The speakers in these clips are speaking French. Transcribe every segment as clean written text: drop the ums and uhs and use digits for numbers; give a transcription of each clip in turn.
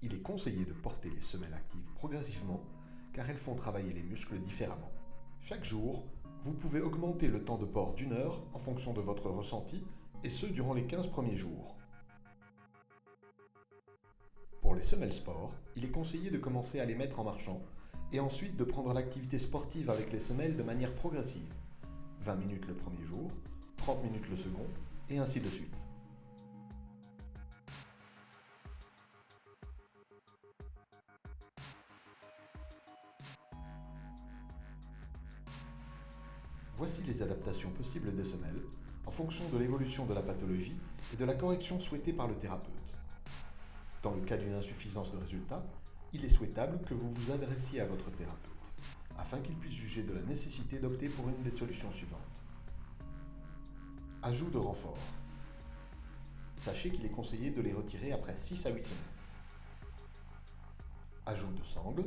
Il est conseillé de porter les semelles actives progressivement car elles font travailler les muscles différemment. Chaque jour, vous pouvez augmenter le temps de port d'une heure en fonction de votre ressenti et ce durant les 15 premiers jours. Pour les semelles sport, il est conseillé de commencer à les mettre en marchant et ensuite de prendre l'activité sportive avec les semelles de manière progressive. 20 minutes le premier jour, 30 minutes le second et ainsi de suite. Voici les adaptations possibles des semelles en fonction de l'évolution de la pathologie et de la correction souhaitée par le thérapeute. Dans le cas d'une insuffisance de résultat, il est souhaitable que vous vous adressiez à votre thérapeute afin qu'il puisse juger de la nécessité d'opter pour une des solutions suivantes. Ajout de renfort. Sachez qu'il est conseillé de les retirer après 6 à 8 semaines. Ajout de sangle.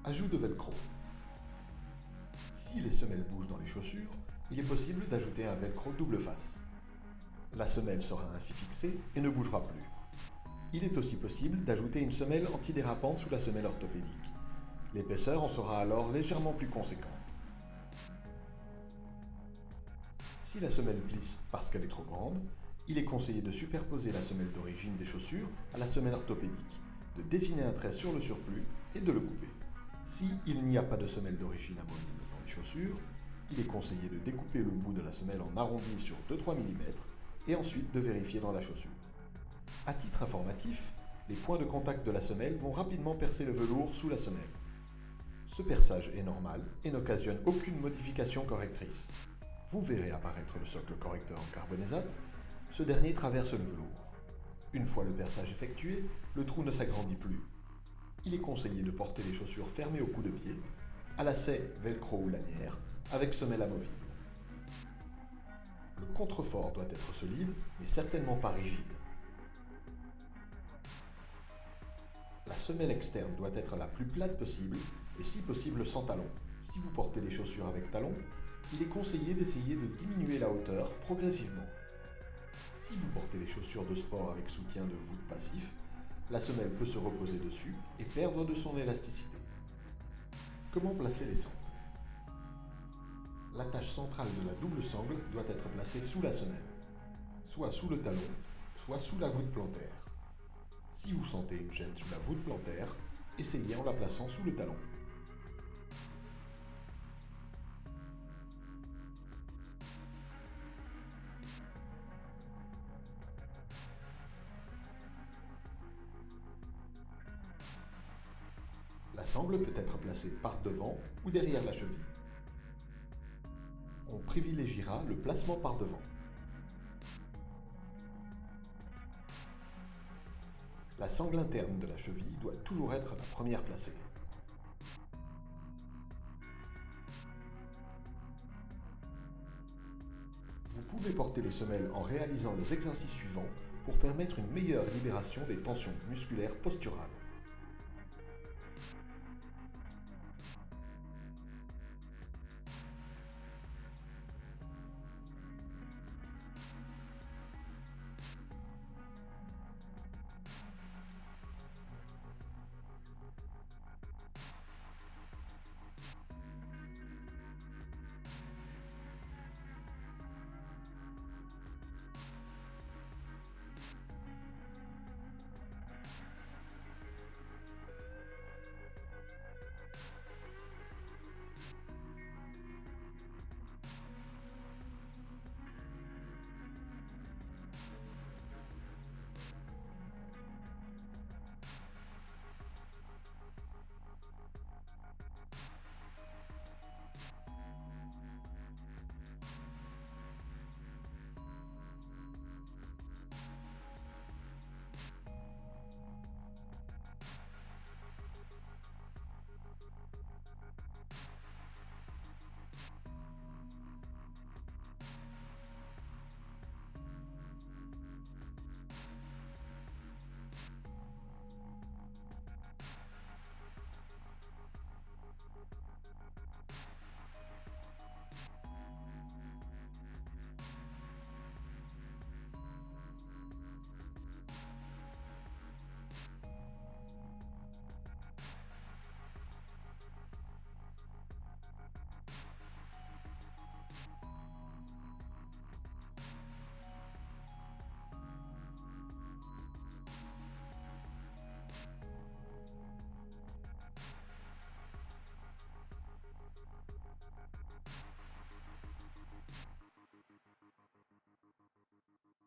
Ajout de velcro. Si les semelles bougent dans les chaussures, il est possible d'ajouter un velcro double face. La semelle sera ainsi fixée et ne bougera plus. Il est aussi possible d'ajouter une semelle antidérapante sous la semelle orthopédique. L'épaisseur en sera alors légèrement plus conséquente. Si la semelle plisse parce qu'elle est trop grande, il est conseillé de superposer la semelle d'origine des chaussures à la semelle orthopédique, de dessiner un trait sur le surplus et de le couper. Si il n'y a pas de semelle d'origine amovible dans les chaussures, il est conseillé de découper le bout de la semelle en arrondi sur 2-3 mm et ensuite de vérifier dans la chaussure. À titre informatif, les points de contact de la semelle vont rapidement percer le velours sous la semelle. Ce perçage est normal et n'occasionne aucune modification correctrice. Vous verrez apparaître le socle correcteur en carbonésate, ce dernier traverse le velours. Une fois le perçage effectué, le trou ne s'agrandit plus. Il est conseillé de porter les chaussures fermées au cou de pied, à lacets, velcro ou lanière, avec semelle amovible. Le contrefort doit être solide, mais certainement pas rigide. La semelle externe doit être la plus plate possible et si possible sans talons. Si vous portez des chaussures avec talons, il est conseillé d'essayer de diminuer la hauteur progressivement. Si vous portez des chaussures de sport avec soutien de voûte passif, la semelle peut se reposer dessus et perdre de son élasticité. Comment placer les sangles? L'attache centrale de la double sangle doit être placée sous la semelle, soit sous le talon, soit sous la voûte plantaire. Si vous sentez une gêne sous la voûte plantaire, essayez en la plaçant sous le talon. La sangle peut être placée par devant ou derrière la cheville. On privilégiera le placement par devant. La sangle interne de la cheville doit toujours être la première placée. Vous pouvez porter les semelles en réalisant les exercices suivants pour permettre une meilleure libération des tensions musculaires posturales.